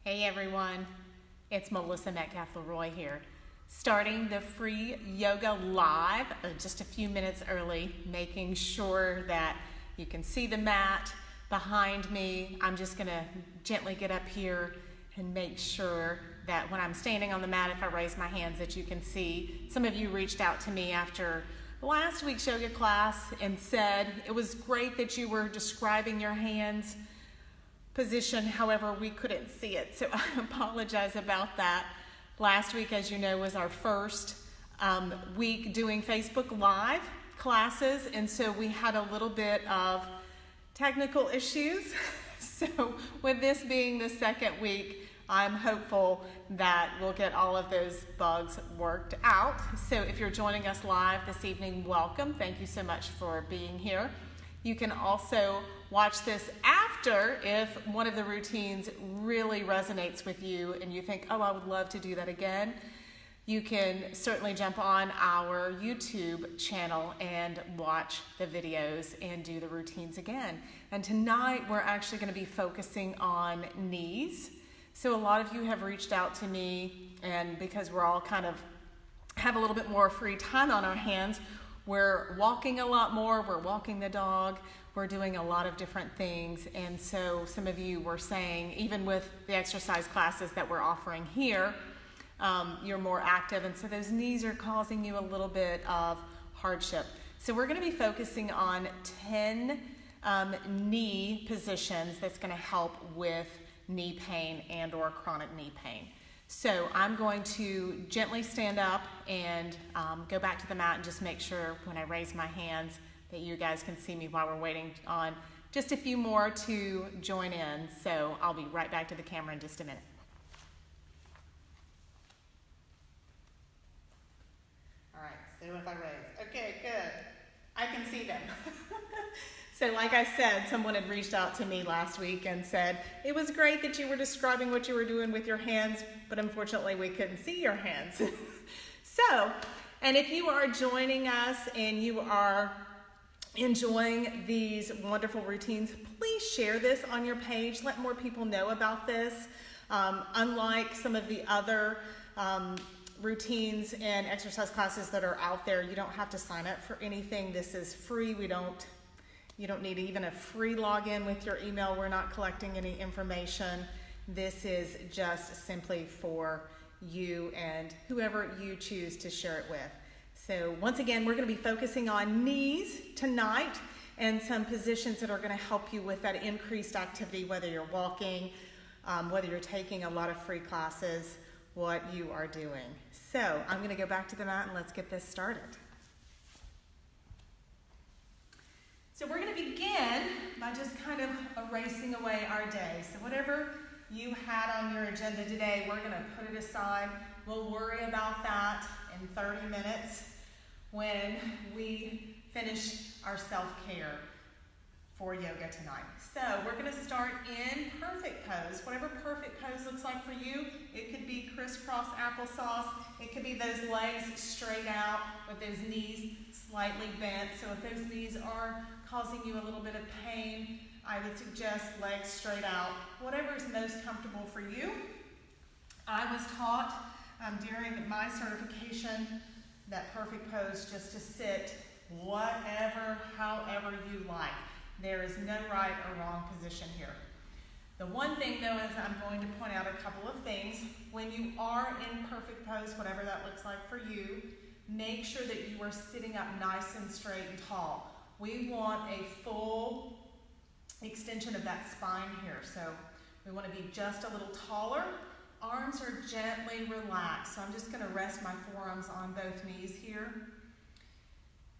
Hey everyone, it's Melissa Metcalf here, starting the free yoga live just a few minutes early, making sure that you can see the mat behind me. I'm just gonna gently get up here and make sure that when I'm standing on the mat, if I raise my hands, that you can see. Some of you reached out to me after last week's yoga class and said it was great that you were describing your hands position, however we couldn't see it, so I apologize about that. Last week, as you know, was our first week doing Facebook Live classes, and so we had a little bit of technical issues. So with this being the second week, I'm hopeful that we'll get all of those bugs worked out. So if you're joining us live this evening, welcome. Thank you so much for being here. You can also watch this after if one of the routines really resonates with you and you think, oh, I would love to do that again. You can certainly jump on our YouTube channel and watch the videos and do the routines again. And tonight we're actually going to be focusing on knees. So a lot of you have reached out to me, and because we're all kind of have a little bit more free time on our hands, we're walking a lot more, we're walking the dog, we're doing a lot of different things. And so some of you were saying, even with the exercise classes that we're offering here, you're more active, and so those knees are causing you a little bit of hardship. So we're going to be focusing on 10 knee positions that's going to help with knee pain and or chronic knee pain. So I'm going to gently stand up and go back to the mat and just make sure when I raise my hands that you guys can see me while we're waiting on just a few more to join in. So I'll be right back to the camera in just a minute. All right, so if I raise, okay, good. I can see them. So like I said, someone had reached out to me last week and said, it was great that you were describing what you were doing with your hands, but unfortunately we couldn't see your hands. So, and if you are joining us and you are enjoying these wonderful routines, please share this on your page. Let more people know about this. Unlike some of the other routines and exercise classes that are out there, you don't have to sign up for anything. This is free. You don't need even a free login with your email. We're not collecting any information. This is just simply for you and whoever you choose to share it with. So once again, we're going to be focusing on knees tonight and some positions that are going to help you with that increased activity, whether you're walking, whether you're taking a lot of free classes, what you are doing. So I'm going to go back to the mat and let's get this started. So we're going to begin by just kind of erasing away our day. So whatever you had on your agenda today, we're going to put it aside. We'll worry about that in 30 minutes when we finish our self-care for yoga tonight. So we're going to start in perfect pose. Whatever perfect pose looks like for you, it could be crisscross applesauce. It could be those legs straight out with those knees slightly bent. So if those knees are causing you a little bit of pain, I would suggest legs straight out. Whatever is most comfortable for you. I was taught during my certification that perfect pose just to sit whatever, however you like. There is no right or wrong position here. The one thing though is I'm going to point out a couple of things. When you are in perfect pose, whatever that looks like for you, make sure that you are sitting up nice and straight and tall. We want a full extension of that spine here. So we want to be just a little taller. Arms are gently relaxed. So I'm just going to rest my forearms on both knees here.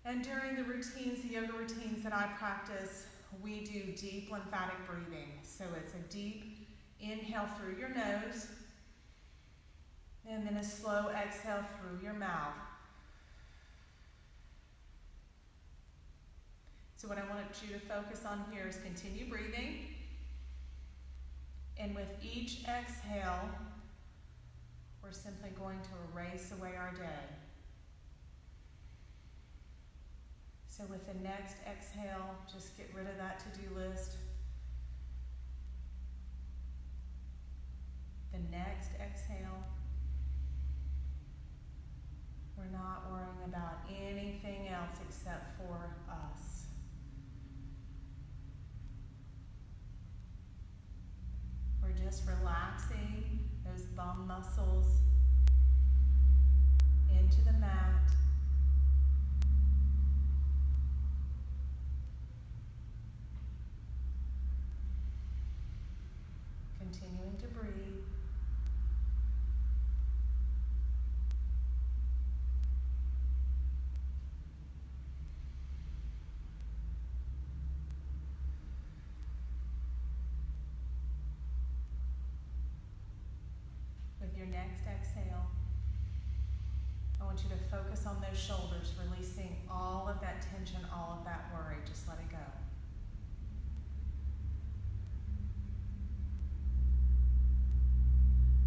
And during the routines, the yoga routines that I practice, we do deep lymphatic breathing. So it's a deep inhale through your nose and then a slow exhale through your mouth. So what I want you to focus on here is continue breathing. And with each exhale, we're simply going to erase away our day. So with the next exhale, just get rid of that to-do list. The next exhale, we're not worrying about anything else except for us. We're just relaxing those bum muscles into the mat. Continuing to breathe. With your next exhale, I want you to focus on those shoulders, releasing all of that tension, all of that worry. Just let it go.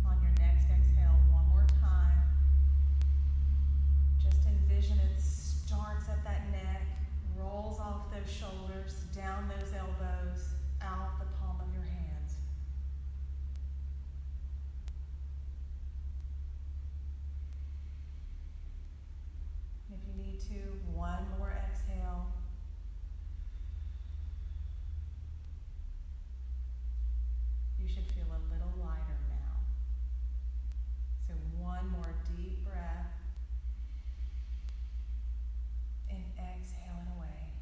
On your next exhale, one more time, just envision it starts at that neck, rolls off those shoulders, down those elbows, out the palm of your hands. If you need to, one more exhale. You should feel a little lighter now. So one more deep breath and exhale it away.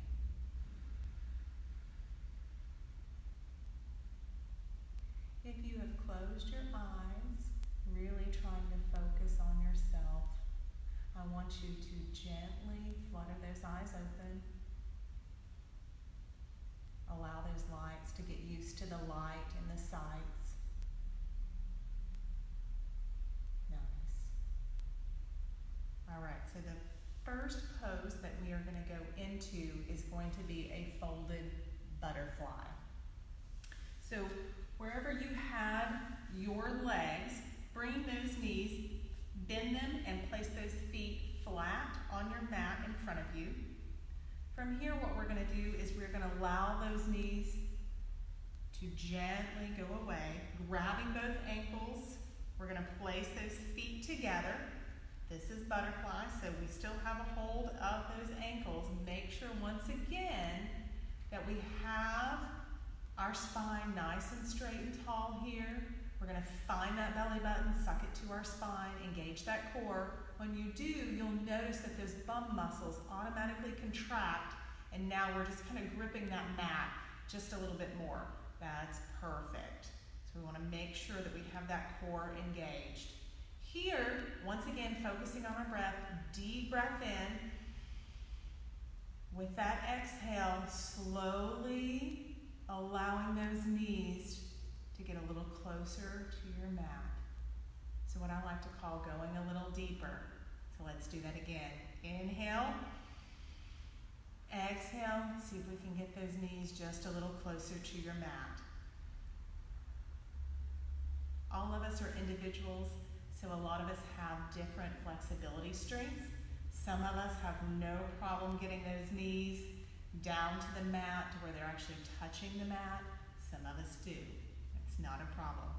If you have closed your eyes, really trying to focus on yourself, I want you to gently flutter those eyes open. Allow those lights to get used to the light and the sights. Nice. All right, so the first pose that we are going to go into is going to be a folded butterfly. So wherever you had your legs, bring those knees, bend them, and place those feet flat on your mat in front of you. From here, what we're going to do is we're going to allow those knees to gently go away, grabbing both ankles. We're going to place those feet together. This is butterfly, so we still have a hold of those ankles. Make sure once again that we have our spine nice and straight and tall here. We're going to find that belly button, suck it to our spine, engage that core. When you do, you'll notice that those bum muscles automatically contract, and now we're just kind of gripping that mat just a little bit more. That's perfect. So we want to make sure that we have that core engaged. Here, once again, focusing on our breath, deep breath in. With that exhale, slowly allowing those knees to get a little closer to your mat. So what I like to call going a little deeper. So let's do that again. Inhale. Exhale. See if we can get those knees just a little closer to your mat. All of us are individuals, so a lot of us have different flexibility strengths. Some of us have no problem getting those knees down to the mat to where they're actually touching the mat. Some of us do. It's not a problem.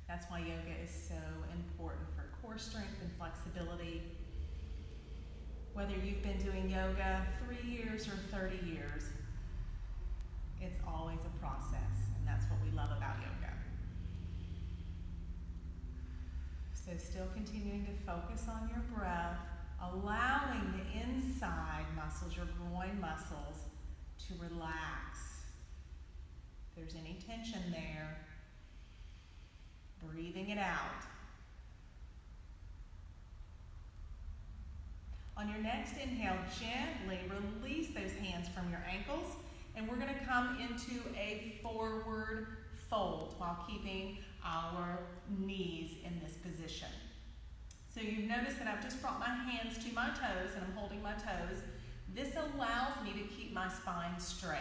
That's why yoga is so important for core strength and flexibility. Whether you've been doing yoga 3 years or 30 years, it's always a process, and that's what we love about yoga. So still continuing to focus on your breath, allowing the inside muscles, your groin muscles, to relax. If there's any tension there, breathing it out. On your next inhale, gently release those hands from your ankles, and we're going to come into a forward fold while keeping our knees in this position. So you've noticed that I've just brought my hands to my toes and I'm holding my toes. This allows me to keep my spine straight.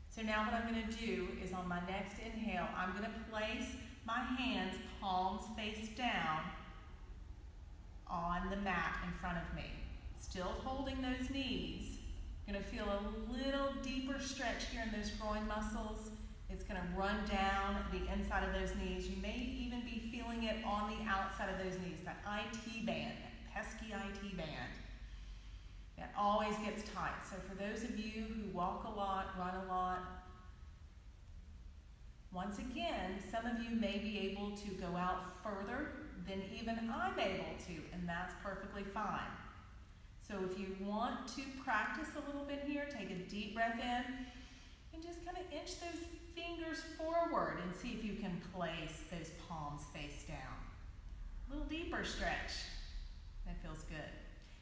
So now what I'm going to do is on my next inhale, I'm going to place my hands palms face down on the mat in front of me. Still holding those knees. Going to feel a little deeper stretch here in those groin muscles. It's going to run down the inside of those knees. You may even feeling it on the outside of those knees, that IT band, that pesky IT band. That always gets tight. So for those of you who walk a lot, run a lot, once again, some of you may be able to go out further than even I'm able to, and that's perfectly fine. So if you want to practice a little bit here, take a deep breath in and just kind of inch those fingers forward and see if you can place those palms face down. A little deeper stretch. That feels good.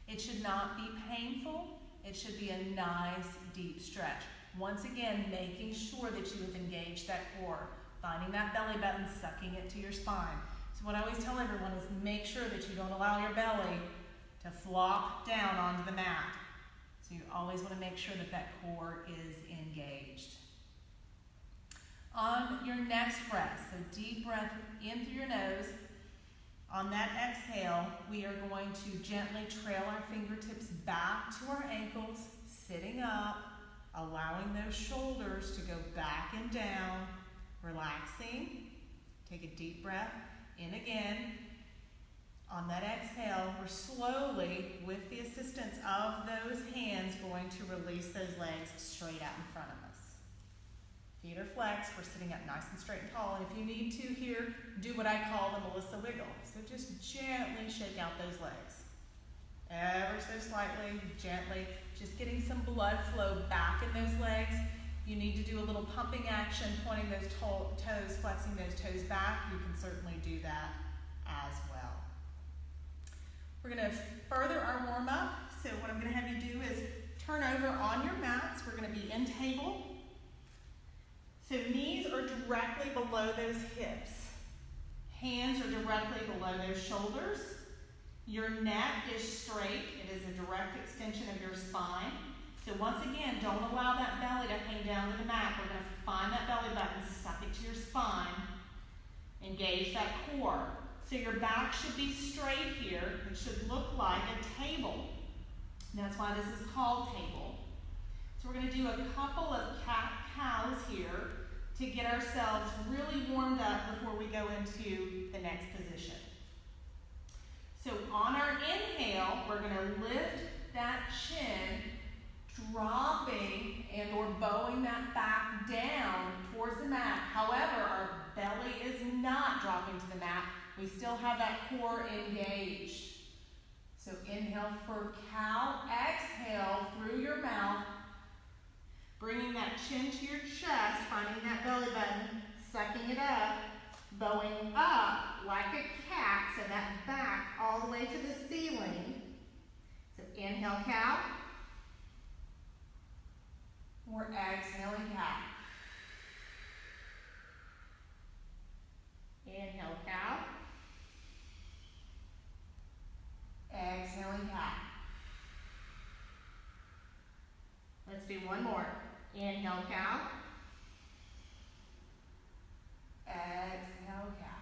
It should not be painful. It should be a nice deep stretch. Once again, making sure that you have engaged that core, finding that belly button, sucking it to your spine. So what I always tell everyone is make sure that you don't allow your belly to flop down onto the mat. So you always want to make sure that that core is engaged. On your next breath, so deep breath in through your nose. On that exhale, we are going to gently trail our fingertips back to our ankles, sitting up, allowing those shoulders to go back and down, relaxing. Take a deep breath in again. On that exhale, we're slowly, with the assistance of those hands, going to release those legs straight out in front of us. Feet are flexed. We're sitting up nice and straight and tall. And if you need to here, do what I call the Melissa wiggle. So just gently shake out those legs. Ever so slightly, gently, just getting some blood flow back in those legs. You need to do a little pumping action, pointing those toes, flexing those toes back. You can certainly do that as well. We're going to further our warm up. So what I'm going to have you do is turn over on your mats. We're going to be in table. So knees are directly below those hips. Hands are directly below those shoulders. Your neck is straight. It is a direct extension of your spine. So once again, don't allow that belly to hang down to the mat. We're going to find that belly button, suck it to your spine, engage that core. So your back should be straight here. It should look like a table. That's why this is called table. So we're going to do a couple of cat-cows here to get ourselves really warmed up before we go into the next position. So on our inhale, we're going to lift that chin, dropping and or bowing that back down towards the mat. However, our belly is not dropping to the mat. We still have that core engaged. So inhale for cow, exhale through your mouth, bringing that chin to your chest, finding that belly button, sucking it up, bowing up like a cat, so that back all the way to the ceiling. So inhale, cow, or exhaling cow. Inhale, cow. Exhaling cow. Let's do one more. Inhale, cow. Exhale, cow.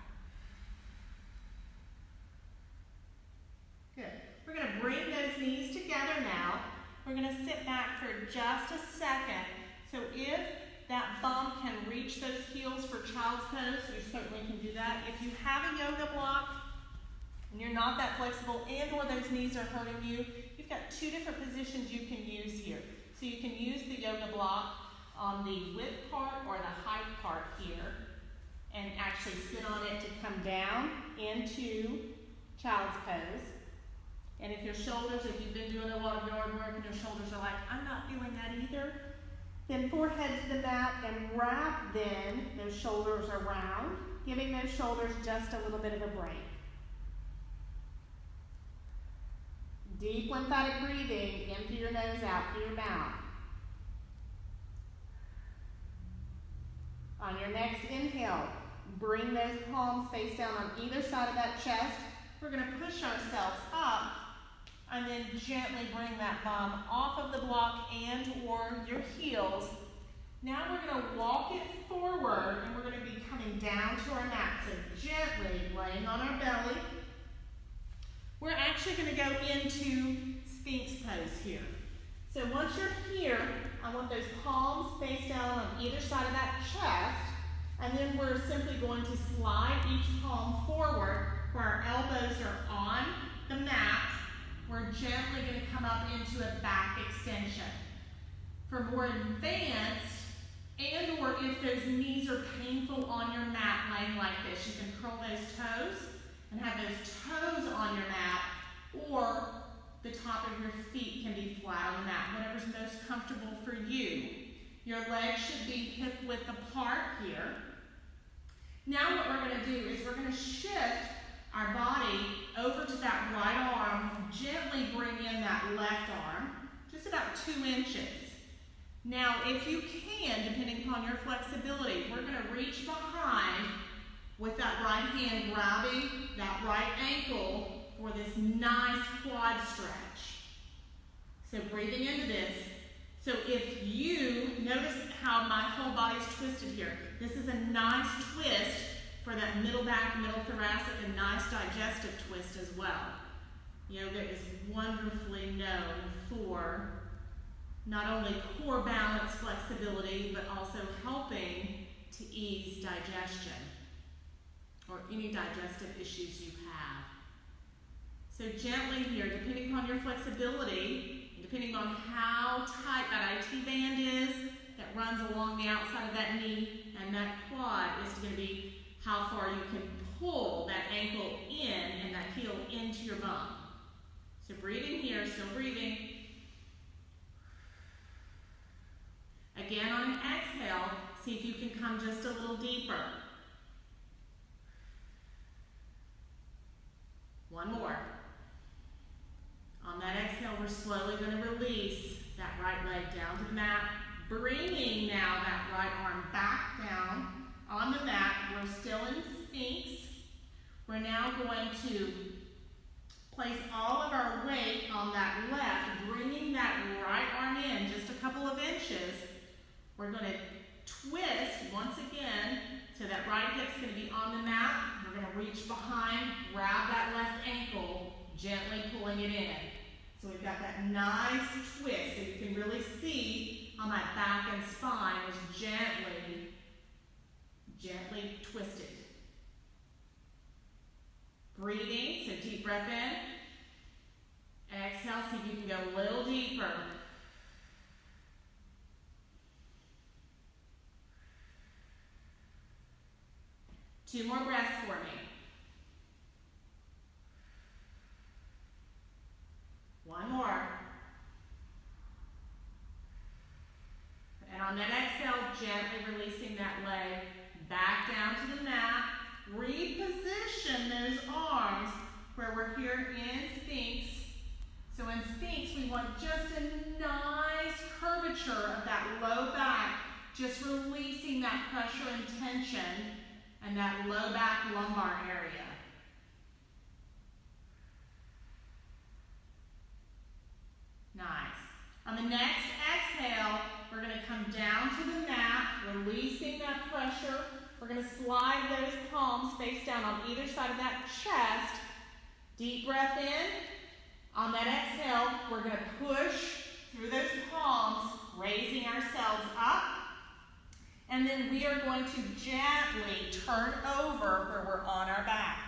Good. We're going to bring those knees together now. We're going to sit back for just a second. So if that bum can reach those heels for child's pose, you certainly can do that. If you have a yoga block and you're not that flexible and or those knees are hurting you, you've got two different positions you can use here. So you can use the yoga block on the width part or the height part here and actually sit on it to come down into child's pose. And if your shoulders, if you've been doing a lot of yard work and your shoulders are like, I'm not feeling that either, then forehead to the mat and wrap then those shoulders around, giving those shoulders just a little bit of a break. Deep lymphatic breathing, in through your nose, out through your mouth. On your next inhale, bring those palms face down on either side of that chest. We're going to push ourselves up and then gently bring that bum off of the block and or your heels. Now we're going to walk it forward and we're going to be coming down to our mat. So gently laying on our belly. We're actually going to go into Sphinx pose here. So once you're here, I want those palms face down on either side of that chest. And And then we're simply going to slide each palm forward where our elbows are on the mat. We're gently going to come up into a back extension. For more advanced, and or if those knees are painful on your mat laying like this, you can curl those toes and have those toes on your mat, or the top of your feet can be flat on the mat, whatever's most comfortable for you. Your legs should be hip width apart here. Now what we're going to do is we're going to shift our body over to that right arm, gently bring in that left arm, just about 2 inches. Now, if you can, depending upon your flexibility, we're going to reach behind with that right hand grabbing that right ankle for this nice quad stretch. So breathing into this. So if you notice how my whole body's twisted here, this is a nice twist for that middle back, middle thoracic, and nice digestive twist as well. Yoga is wonderfully known for not only core balance flexibility, but also helping to ease digestion or any digestive issues you have. So gently here, depending upon your flexibility, depending on how tight that IT band is that runs along the outside of that knee and that quad, is going to be how far you can pull that ankle in and that heel into your bum. So breathing here, still breathing. Again, on an exhale, see if you can come just a little deeper. One more. On that exhale, we're slowly going to release that right leg down to the mat, bringing now that right arm back down on the mat. We're still in Sphinx. We're now going to place all of our weight on that left, bringing that right arm in just a couple of inches. We're going to twist once again, so that right hip's going to be on the mat. We're going to reach behind, grab that left ankle, gently pulling it in. So we've got that nice twist, so you can really see how my back and spine is gently twisted. Breathing, so deep breath in. Exhale, see if you can go a little deeper. Two more breaths for me. One more. And on that exhale, gently releasing that leg back down to the mat. Reposition those arms where we're here in Sphinx. So in Sphinx, we want just a nice curvature of that low back, just releasing that pressure and tension and that low back lumbar area. Nice. On the next exhale, we're going to come down to the mat, releasing that pressure. We're going to slide those palms face down on either side of that chest. Deep breath in. On that exhale, we're going to push through those palms, raising ourselves up. And then we are going to gently turn over where we're on our back.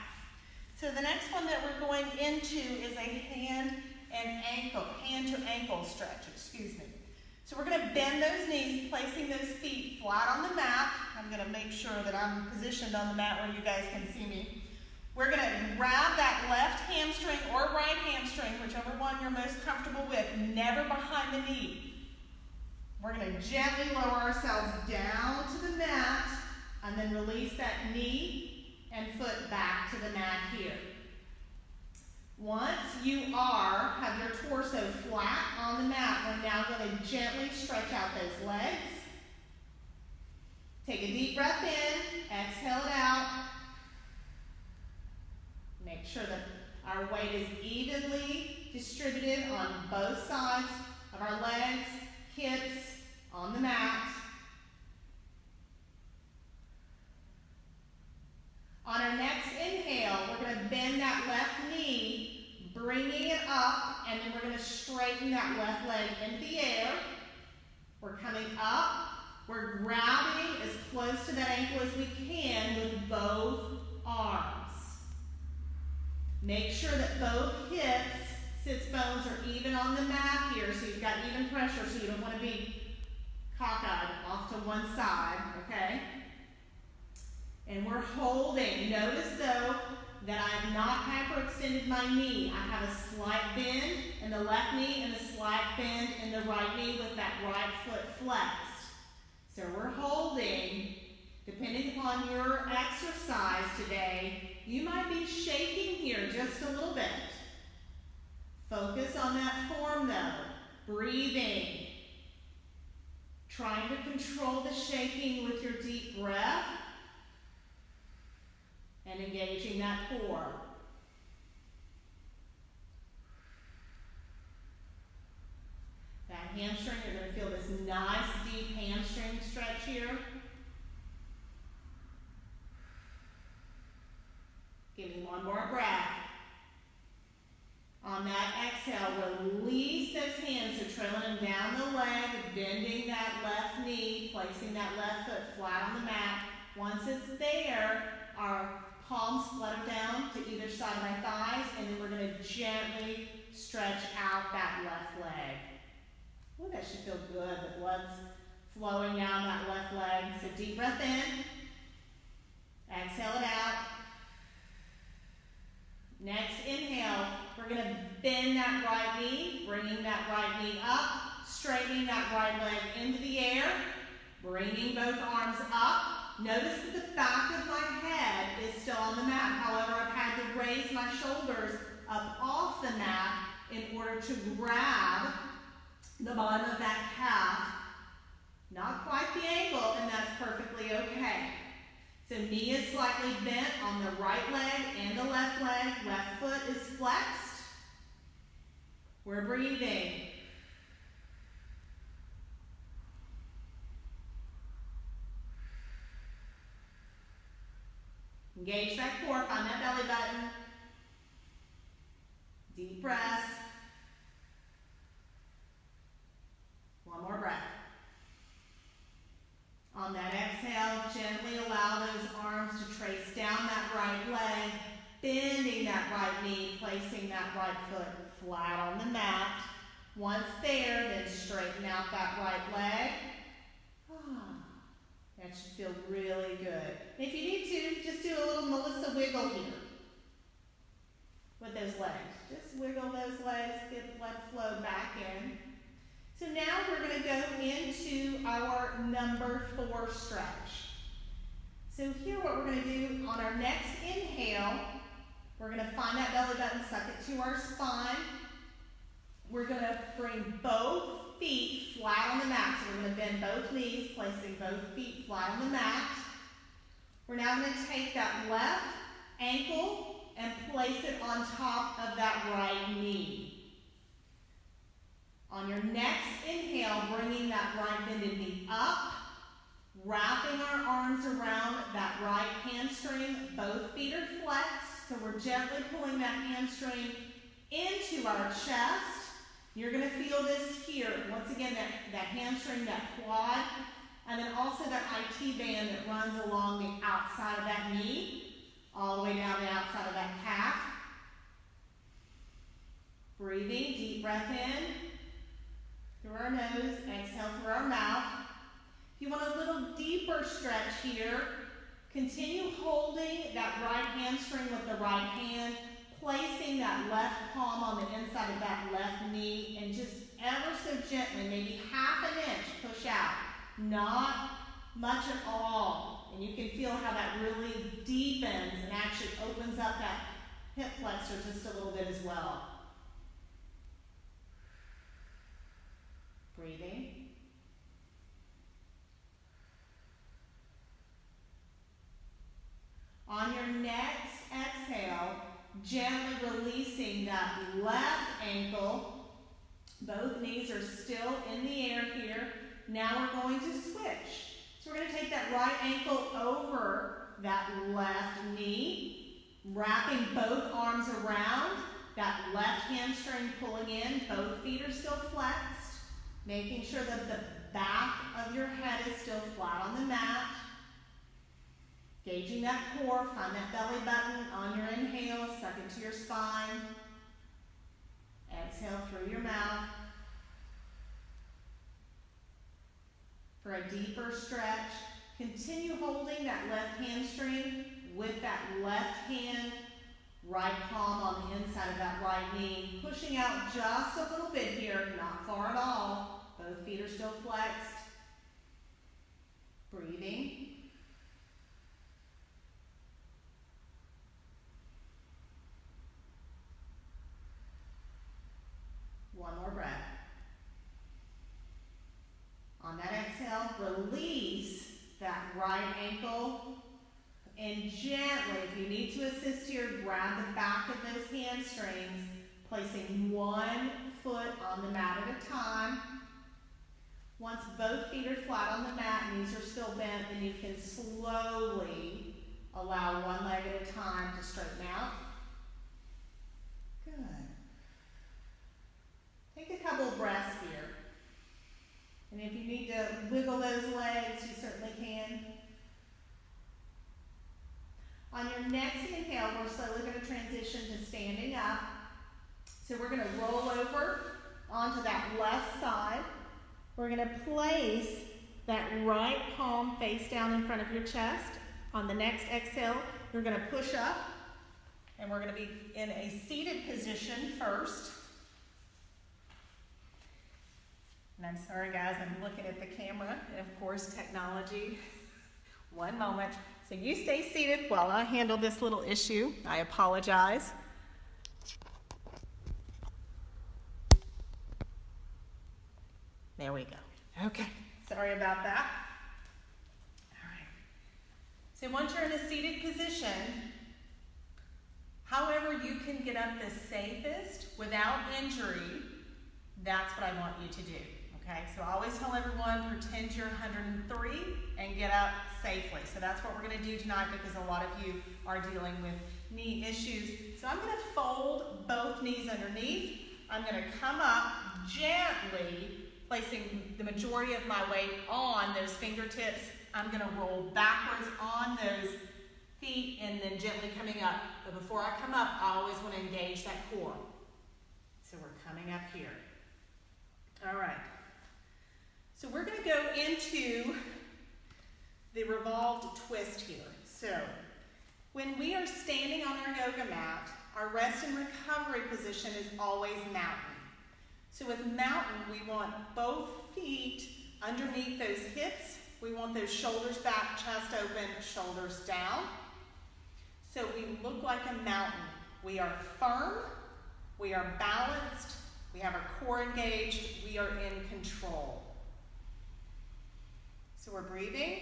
So the next one that we're going into is a hand to ankle stretch, So we're going to bend those knees, placing those feet flat on the mat. I'm going to make sure that I'm positioned on the mat where you guys can see me. We're going to grab that left hamstring or right hamstring, whichever one you're most comfortable with, never behind the knee. We're going to gently lower ourselves down to the mat and then release that knee and foot back to the mat here. Once you have your torso flat on the mat, we're now going to gently stretch out those legs. Take a deep breath in, exhale it out. Make sure that our weight is evenly distributed on both sides of our legs, hips, on the mat. On our next inhale, we're going to bend that left knee, bringing it up, and then we're going to straighten that left leg into the air. We're coming up, We're grabbing as close to that ankle as we can with both arms. Make sure that both hips, sits bones are even on the mat here, so you've got even pressure, so you don't want to be cockeyed off to one side, okay? And we're holding. Notice though that I have not hyperextended my knee. I have a slight bend in the left knee and a slight bend in the right knee with that right foot flexed. So we're holding. Depending upon your exercise today, you might be shaking here just a little bit. Focus on that form though. Breathing. Trying to control the shaking with your deep breath. And engaging that core. That hamstring, you're going to feel this nice deep hamstring stretch here. Give me one more breath. On that exhale, release those hands, so trailing them down the leg, bending that left knee, placing that left foot flat on the mat. Once it's there, our palms flutter down to either side of my thighs, and then we're going to gently stretch out that left leg. Oh, that should feel good. The blood's flowing down that left leg. So deep breath in. Exhale it out. Next inhale, we're going to bend that right knee, bringing that right knee up, straightening that right leg into the air, bringing both arms up. Notice that the back of my head is still on the mat. However, I've had to raise my shoulders up off the mat in order to grab the bottom of that calf. Not quite the ankle, and that's perfectly okay. So knee is slightly bent on the right leg and the left leg. Left foot is flexed. We're breathing. Engage that core, find that belly button. Deep breaths. One more breath. On that exhale, gently allow those arms to trace down that right leg, bending that right knee, placing that right foot flat on the mat. Once there, then straighten out that right leg. That should feel really good. If you need to, just do a little Melissa wiggle here with those legs. Just wiggle those legs, get blood flow back in. So now we're going to go into our number 4 stretch. So here what we're going to do on our next inhale, we're going to find that belly button, suck it to our spine. We're going to bring both feet flat on the mat. So we're going to bend both knees, placing both feet flat on the mat. We're now going to take that left ankle and place it on top of that right knee. On your next inhale, bringing that right bended knee up, wrapping our arms around that right hamstring. Both feet are flexed, so we're gently pulling that hamstring into our chest. You're going to feel this here. Once again, that hamstring, that quad, and then also that IT band that runs along the outside of that knee, all the way down the outside of that calf. Breathing, deep breath in. Through our nose, exhale through our mouth. If you want a little deeper stretch here, continue holding that right hamstring with the right hand, placing that left palm on the inside of that left knee, and just ever so gently, maybe half an inch, push out. Not much at all. And you can feel how that really deepens and actually opens up that hip flexor just a little bit as well. Breathing. On your next exhale, gently releasing that left ankle. Both knees are still in the air here. Now we're going to switch. So we're going to take that right ankle over that left knee, wrapping both arms around that left hamstring pulling in. Both feet are still flexed. Making sure that the back of your head is still flat on the mat. Gauging that core, find that belly button on your inhale, suck into your spine. Exhale through your mouth. For a deeper stretch, continue holding that left hamstring with that left hand, right palm on the inside of that right knee, pushing out just a little bit here, not far at all. Both feet are still flexed. Breathing. One more breath. On that exhale, release that right ankle. And gently, if you need to assist here, grab the back of those hamstrings, placing one foot on the mat at a time. Once both feet are flat on the mat, knees are still bent, then you can slowly allow one leg at a time to straighten out. Good. Take a couple of breaths here. And if you need to wiggle those legs, you certainly can. On your next inhale, we're slowly going to transition to standing up. So we're going to roll over onto that left side. We're going to place that right palm face down in front of your chest. On the next exhale, you're going to push up. And we're going to be in a seated position first. And I'm sorry, guys, I'm looking at the camera. And of course, technology. One moment. So you stay seated while I handle this little issue. I apologize. There we go. Okay. Sorry about that. All right. So once you're in a seated position, however you can get up the safest without injury, that's what I want you to do. Okay, so I always tell everyone, pretend you're 103 and get up safely. So that's what we're going to do tonight because a lot of you are dealing with knee issues. So I'm going to fold both knees underneath. I'm going to come up gently, placing the majority of my weight on those fingertips. I'm going to roll backwards on those feet and then gently coming up. But before I come up, I always want to engage that core. So we're coming up here. All right. So we're going to go into the revolved twist here. So when we are standing on our yoga mat, our rest and recovery position is always mountain. So with mountain, we want both feet underneath those hips. We want those shoulders back, chest open, shoulders down. So we look like a mountain. We are firm, we are balanced, we have our core engaged, we are in control. So we're breathing.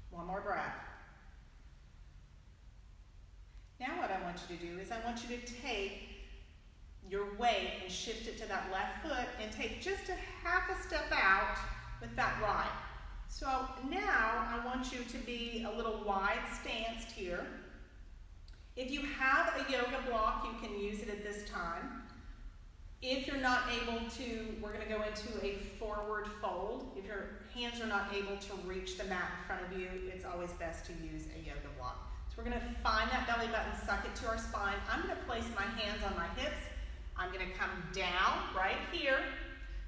One more breath. Now what I want you to do is I want you to take your weight and shift it to that left foot and take just a half a step out with that right. So now I want you to be a little wide stanced here. If you have a yoga block, you can use it at this time. If you're not able to, we're going to go into a forward fold. If your hands are not able to reach the mat in front of you, it's always best to use a yoga block. So we're going to find that belly button, suck it to our spine. I'm going to place my hands on my hips. I'm going to come down right here.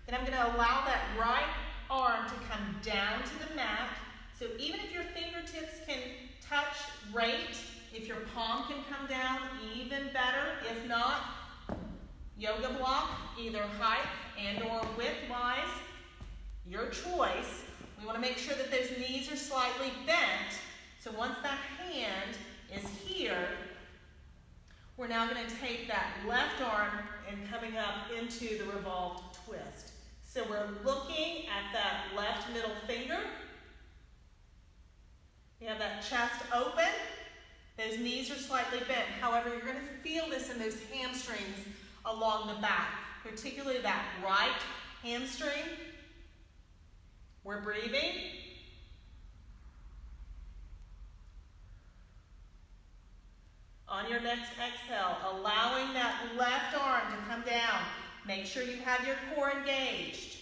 Then I'm going to allow that right arm to come down to the mat. So even if your fingertips can touch, great. If your palm can come down, even better. If not, yoga block, either height and or width-wise, your choice. We want to make sure that those knees are slightly bent. So once that hand is here, we're now going to take that left arm and coming up into the revolved twist. So we're looking at that left middle finger. You have that chest open. Those knees are slightly bent. However, you're going to feel this in those hamstrings along the back, particularly that right hamstring. We're breathing. On your next exhale, allowing that left arm to Make sure you have your core engaged.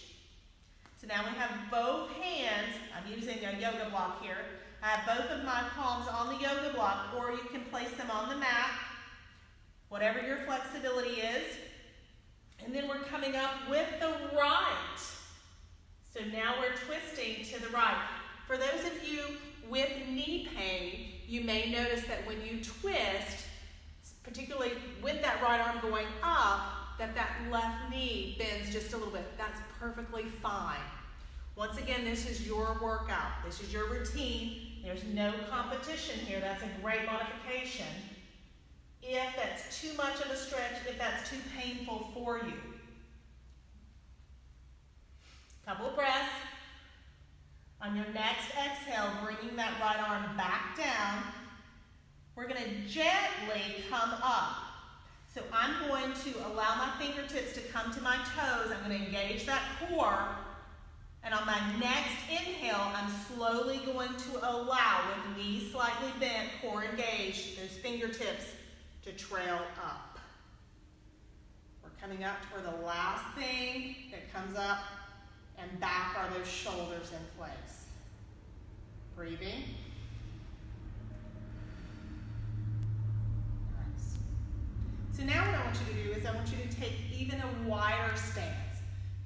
So now we have both hands. I'm using a yoga block here. I have both of my palms on the yoga block, or you can place them on the mat, whatever your flexibility is. And then we're coming up with the right. So now we're twisting to the right. For those of you with knee pain, you may notice that when you twist, particularly with that right arm going up, that left knee bends just a little bit. That's perfectly fine. Once again, this is your workout. This is your routine. There's no competition here. That's a great modification. If that's too much of a stretch, if that's too painful for you. Couple of breaths. On your next exhale, bringing that right arm back down, we're going to gently come up. So I'm going to allow my fingertips to come to my toes. I'm going to engage that core. And on my next inhale, I'm slowly going to allow, with knees slightly bent, core engaged, those fingertips to trail up. We're coming up to where the last thing that comes up and back are those shoulders in place. Breathing. Nice. So now what I want you to do is I want you to take even a wider stance.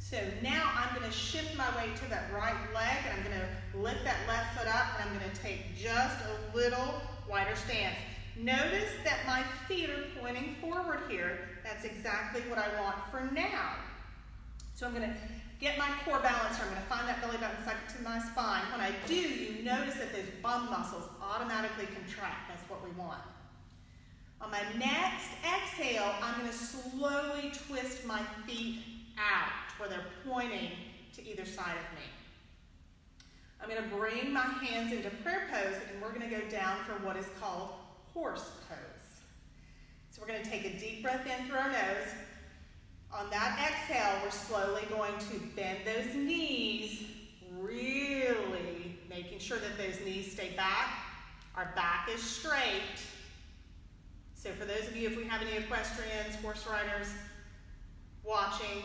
So now I'm going to shift my weight to that right leg, and I'm going to lift that left foot up, and I'm going to take just a little wider stance. Notice that my feet are pointing forward here. That's exactly what I want for now. So I'm going to get my core balance here. I'm going to find that belly button stuck to my spine. When I do, you notice that those bum muscles automatically contract. That's what we want. On my next exhale, I'm going to slowly twist my feet out where they're pointing to either side of me. I'm going to bring my hands into prayer pose, and we're going to go down for what is called horse pose. So we're going to take a deep breath in through our nose. On that exhale, we're slowly going to bend those knees, really making sure that those knees stay back. Our back is straight. So for those of you, if we have any equestrians, horse riders watching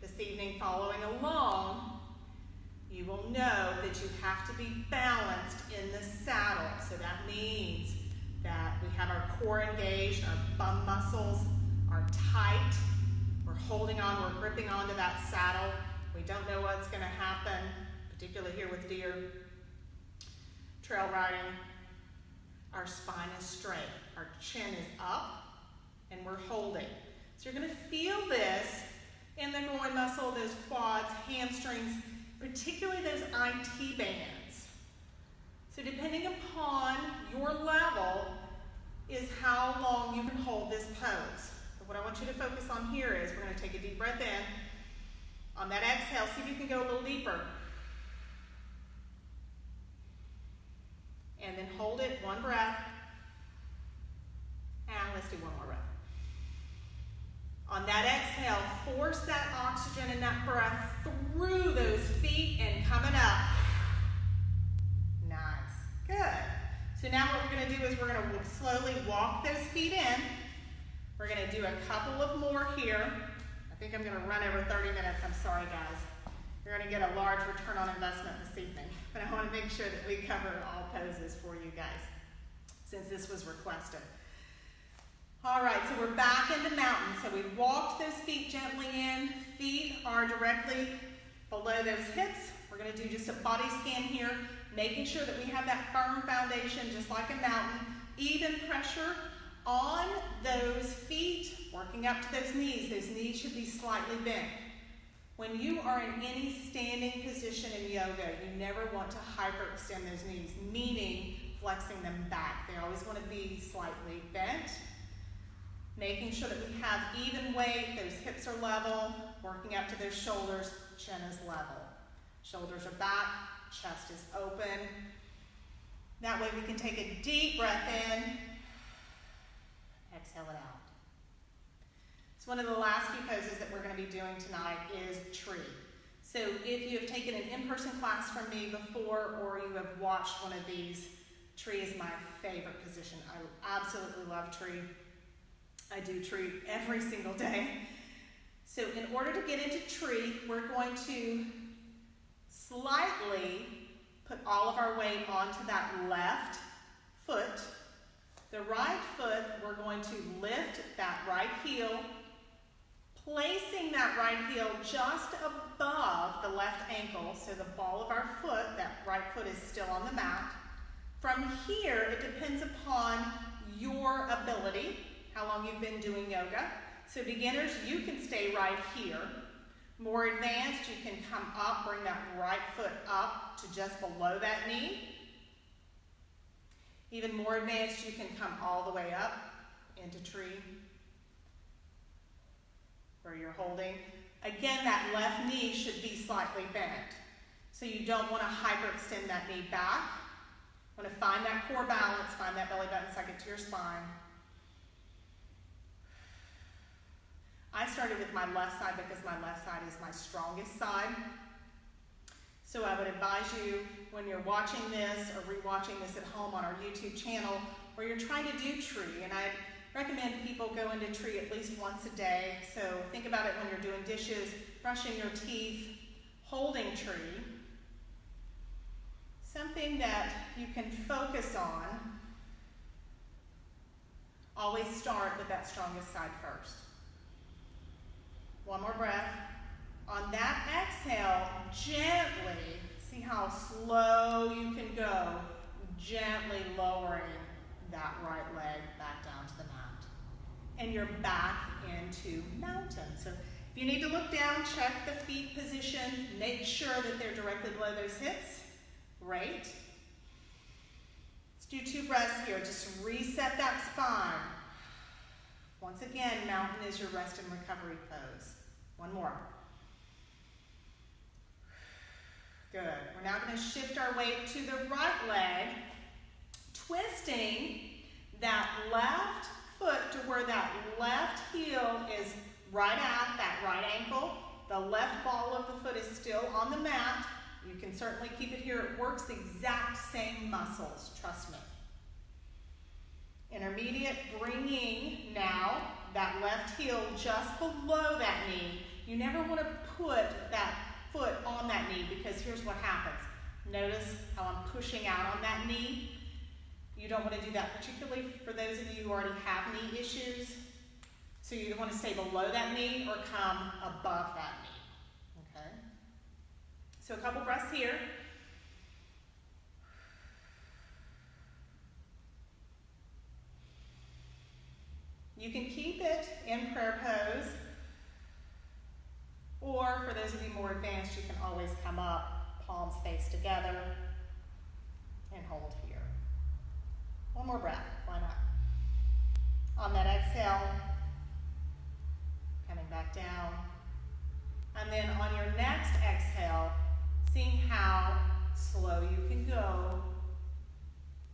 this evening, following along, you will know that you have to be balanced in the saddle. So that means that we have our core engaged, our bum muscles are tight, we're holding on, we're gripping onto that saddle. We don't know what's going to happen, particularly here with deer, trail riding. Our spine is straight, our chin is up, and we're holding. So you're going to feel this in the groin muscle, those quads, hamstrings, particularly those IT bands. So depending upon your level is how long you can hold this pose. But what I want you to focus on here is we're going to take a deep breath in. On that exhale, see if you can go a little deeper. And then hold it, one breath. And let's do one more breath. On that exhale, force that oxygen and that breath through those feet and coming up. Nice. Good. So now what we're going to do is we're going to slowly walk those feet in. We're going to do a couple of more here. I think I'm going to run over 30 minutes. I'm sorry, guys. You're going to get a large return on investment this evening. But I want to make sure that we cover all poses for you guys, since this was requested. All right, so we're back in the mountain. So we walked those feet gently in. Feet are directly below those hips. We're going to do just a body scan here, making sure that we have that firm foundation, just like a mountain. Even pressure on those feet, working up to those knees. Those knees should be slightly bent. When you are in any standing position in yoga, you never want to hyperextend those knees, meaning flexing them back. They always want to be slightly bent. Making sure that we have even weight, those hips are level, working up to those shoulders, chin is level. Shoulders are back, chest is open. That way we can take a deep breath in, exhale it out. So one of the last few poses that we're going to be doing tonight is tree. So if you have taken an in-person class from me before or you have watched one of these, tree is my favorite position. I absolutely love tree. I do tree every single day. So in order to get into tree, we're going to slightly put all of our weight onto that left foot. The right foot, we're going to lift that right heel, placing that right heel just above the left ankle, so the ball of our foot, that right foot is still on the mat. From here, it depends upon your ability, how long you've been doing yoga. So beginners, you can stay right here. More advanced, you can come up, bring that right foot up to just below that knee. Even more advanced, you can come all the way up into tree, where you're holding. Again, that left knee should be slightly bent. So you don't want to hyperextend that knee back. You want to find that core balance, find that belly button second to your spine. I started with my left side because my left side is my strongest side. So I would advise you, when you're watching this or rewatching this at home on our YouTube channel, or you're trying to do tree, and I recommend people go into tree at least once a day. So think about it when you're doing dishes, brushing your teeth, holding tree. Something that you can focus on. Always start with that strongest side first. One more breath. On that exhale, gently, see how slow you can go, gently lowering that right leg back down to the mat. And you're back into mountain. So if you need to look down, check the feet position, make sure that they're directly below those hips. Great. Let's do 2 breaths here. Just reset that spine. Once again, mountain is your rest and recovery pose. One more. Good. We're now going to shift our weight to the right leg, twisting that left foot to where that left heel is right at that right ankle. The left ball of the foot is still on the mat. You can certainly keep it here. It works the exact same muscles, trust me. Intermediate, bringing now that left heel just below that knee. You never want to put that foot on that knee, because here's what happens. Notice how I'm pushing out on that knee. You don't want to do that, particularly for those of you who already have knee issues. So you either want to stay below that knee or come above that knee. Okay? So a couple breaths here. You can keep it in prayer pose, or for those of you more advanced, you can always come up, palms face together, and hold here. One more breath, why not? On that exhale, coming back down. And then on your next exhale, seeing how slow you can go,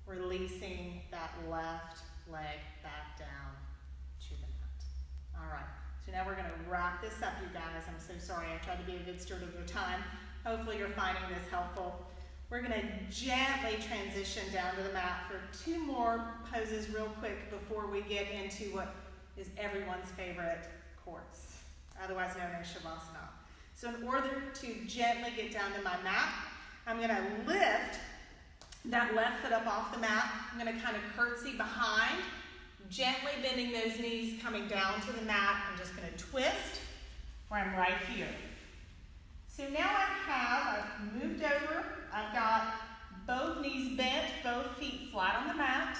releasing that left leg back down to the mat. All right, so now we're going to wrap this up, you guys. I'm so sorry, I tried to be a good steward of your time. Hopefully you're finding this helpful. We're going to gently transition down to the mat for 2 more poses real quick before we get into what is everyone's favorite course, otherwise known as Shavasana. So in order to gently get down to my mat, I'm going to lift that left foot up off the mat. I'm going to kind of curtsy behind, gently bending those knees, coming down to the mat. I'm just going to twist where I'm right here. So now I've moved over. I've got both knees bent, both feet flat on the mat.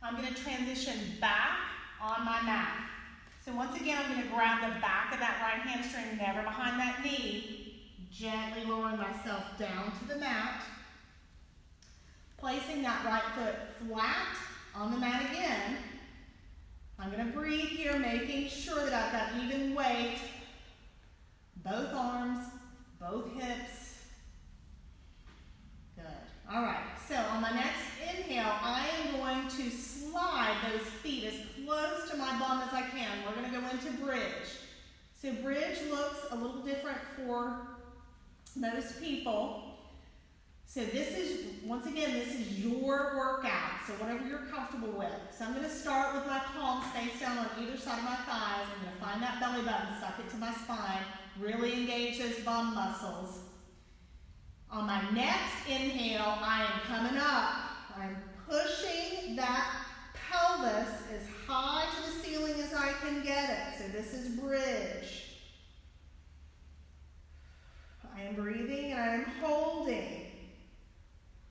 I'm going to transition back on my mat. So once again, I'm going to grab the back of that right hamstring, never behind that knee, gently lowering myself down to the mat, placing that right foot flat on the mat again. I'm going to breathe here, making sure that I've got even weight, both arms, both hips. Good. All right, so on my next inhale, I am going to slide those feet as close to my bum as I can. We're going to go into bridge. So bridge looks a little different for most people. So this is, once again, this is your workout, so whatever you're comfortable with. So I'm going to start with my palms face down on either side of my thighs. I'm going to find that belly button, suck it to my spine, really engage those bum muscles. On my next inhale, I am coming up. I'm pushing that pelvis as high to the ceiling as I can get it. So this is bridge. I am breathing and I am holding.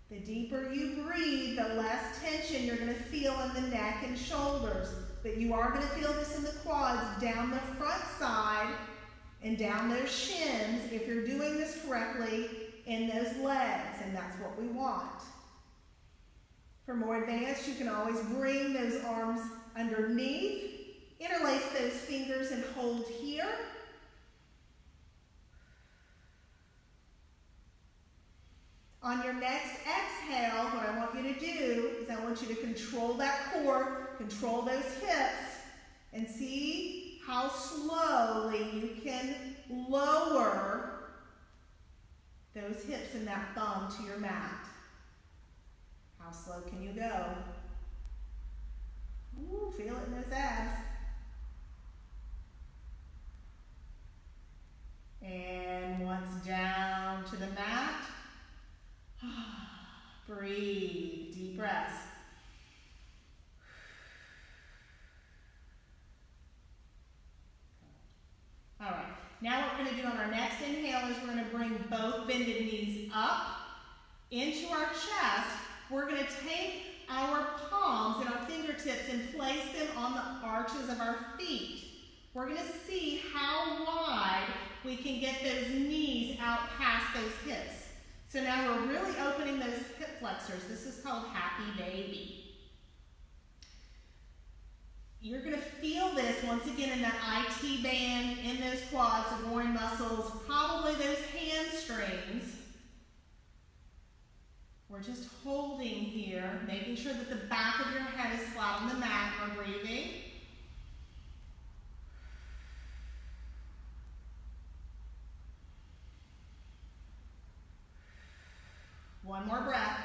The deeper you breathe, the less tension you're going to feel in the neck and shoulders. But you are going to feel this in the quads, down the front side and down those shins if you're doing this correctly in those legs, and that's what we want. For more advanced, you can always bring those arms underneath, interlace those fingers and hold here. On your next exhale, what I want you to do is I want you to control that core, control those hips, and see how slowly you can lower those hips and that bum to your mat. How slow can you go? Ooh, feel it in those abs. And once down to the mat. Breathe, deep breaths. All right, now what we're going to do on our next inhale is we're going to bring both bended knees up into our chest. We're going to take our palms and our fingertips and place them on the arches of our feet. We're going to see how wide we can get those knees out past those hips. So now we're really opening those hip flexors. This is called happy baby. You're going to feel this once again in that IT band, in those quads, the groin muscles, probably those hamstrings. We're just holding here, making sure that the back of your head is flat on the mat. We're breathing. One more breath.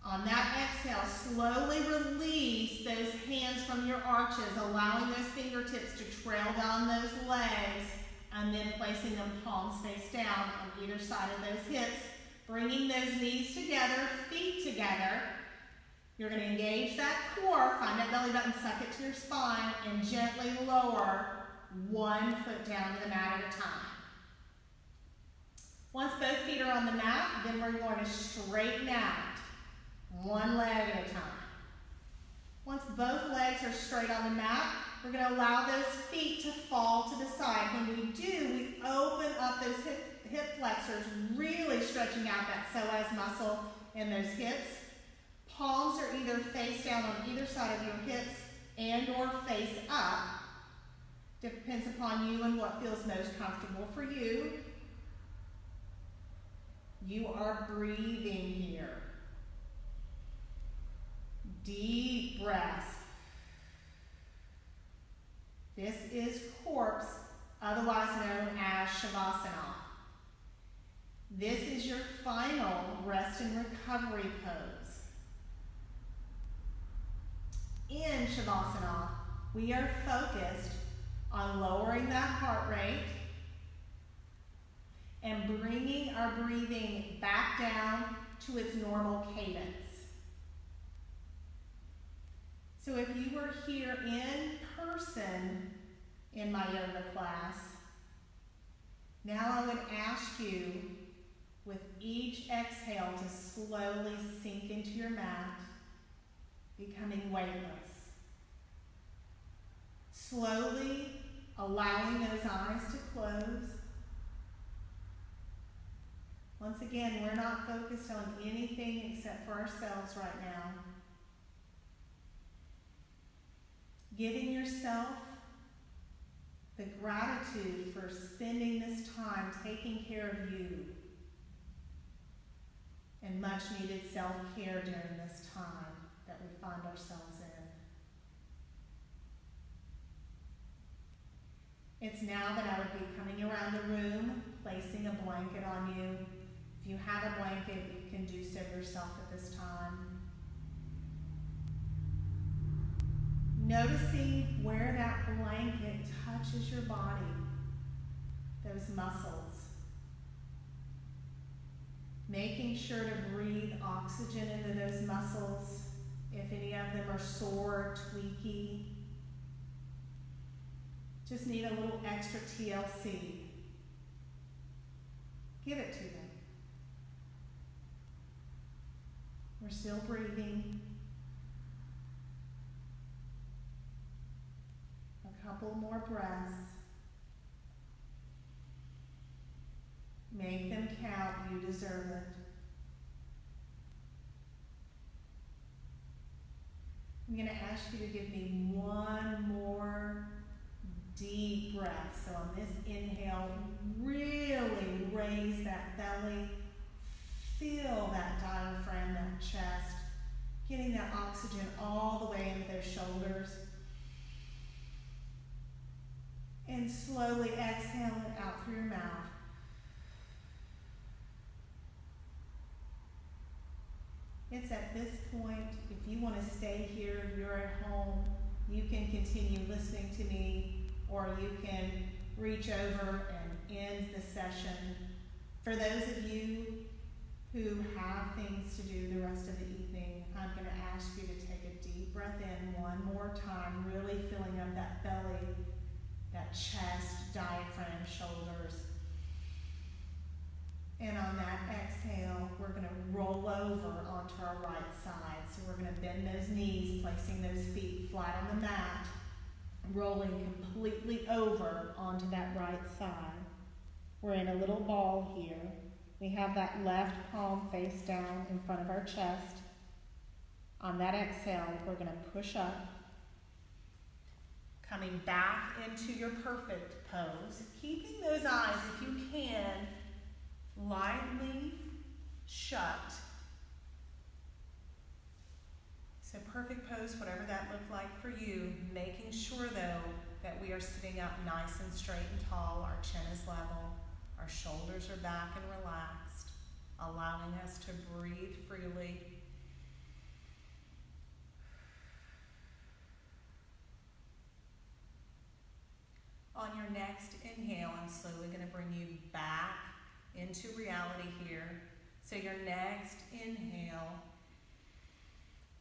On that exhale, slowly release those hands from your arches, allowing those fingertips to trail down those legs, and then placing them palms face down on either side of those hips, bringing those knees together, feet together. You're going to engage that core, find that belly button, suck it to your spine, and gently lower one foot down to the mat at a time. Once both feet are on the mat, then we're going to straighten out, one leg at a time. Once both legs are straight on the mat, we're going to allow those feet to fall to the side. When we do, we open up those hip flexors, really stretching out that psoas muscle in those hips. Palms are either face down on either side of your hips and or face up. Depends upon you and what feels most comfortable for you. You are breathing here. Deep breaths. This is corpse, otherwise known as Shavasana. This is your final rest and recovery pose. In Shavasana, we are focused on lowering that heart rate and bringing our breathing back down to its normal cadence. So if you were here in person in my yoga class, now I would ask you with each exhale to slowly sink into your mat, becoming weightless. Slowly allowing those eyes to close. Once again, we're not focused on anything except for ourselves right now. Giving yourself the gratitude for spending this time taking care of you and much needed self-care during this time that we find ourselves in. It's now that I would be coming around the room, placing a blanket on you. If you have a blanket, you can do so yourself at this time. Noticing where that blanket touches your body, those muscles. Making sure to breathe oxygen into those muscles if any of them are sore, tweaky. Just need a little extra TLC. Give it to them. We're still breathing. A couple more breaths. Make them count. You deserve it. I'm going to ask you to give me one more deep breath. So on this inhale, really raise that belly. Feel that diaphragm, that chest. Getting that oxygen all the way into those shoulders. And slowly exhale it out through your mouth. It's at this point, if you want to stay here, you're at home, you can continue listening to me, or you can reach over and end the session. For those of you who have things to do the rest of the evening, I'm going to ask you to take a deep breath in one more time, really filling up that belly, that chest, diaphragm, shoulders. And on that exhale, we're going to roll over onto our right side. So we're going to bend those knees, placing those feet flat on the mat, rolling completely over onto that right side. We're in a little ball here. We have that left palm face down in front of our chest. On that exhale, we're going to push up, coming back into your perfect pose, keeping those eyes, if you can, lightly shut. So perfect pose, whatever that looked like for you, making sure though that we are sitting up nice and straight and tall, our chin is level, our shoulders are back and relaxed, allowing us to breathe freely. On your next inhale, I'm slowly going to bring you back into reality here. So your next inhale,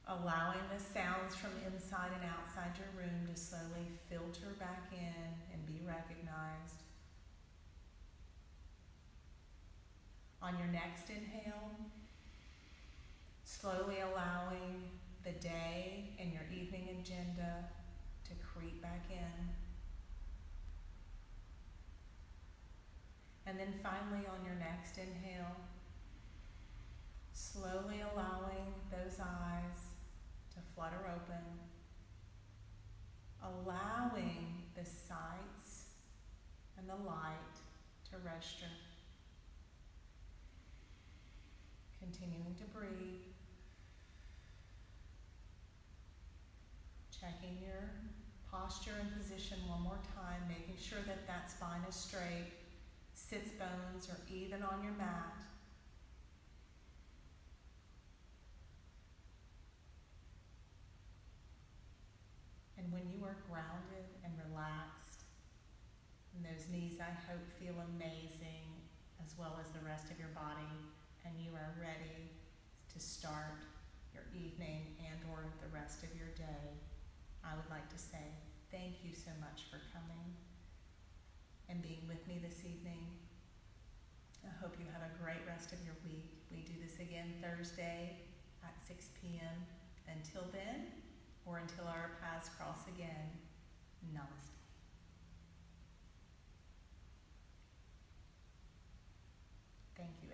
allowing the sounds from inside and outside your room to slowly filter back in and be recognized. On your next inhale, slowly allowing the day and your evening agenda to creep back in. And then finally on your next inhale, slowly allowing those eyes to flutter open, allowing the sights and the light to register. Continuing to breathe. Checking your posture and position one more time, making sure that that spine is straight, sits bones are even on your mat. And when you are grounded and relaxed, and those knees I hope feel amazing, as well as the rest of your body, and you are ready to start your evening and or the rest of your day, I would like to say thank you so much for coming and being with me this evening. I hope you have a great rest of your week. We do this again Thursday at 6 p.m. Until then, or until our paths cross again, namaste. Thank you,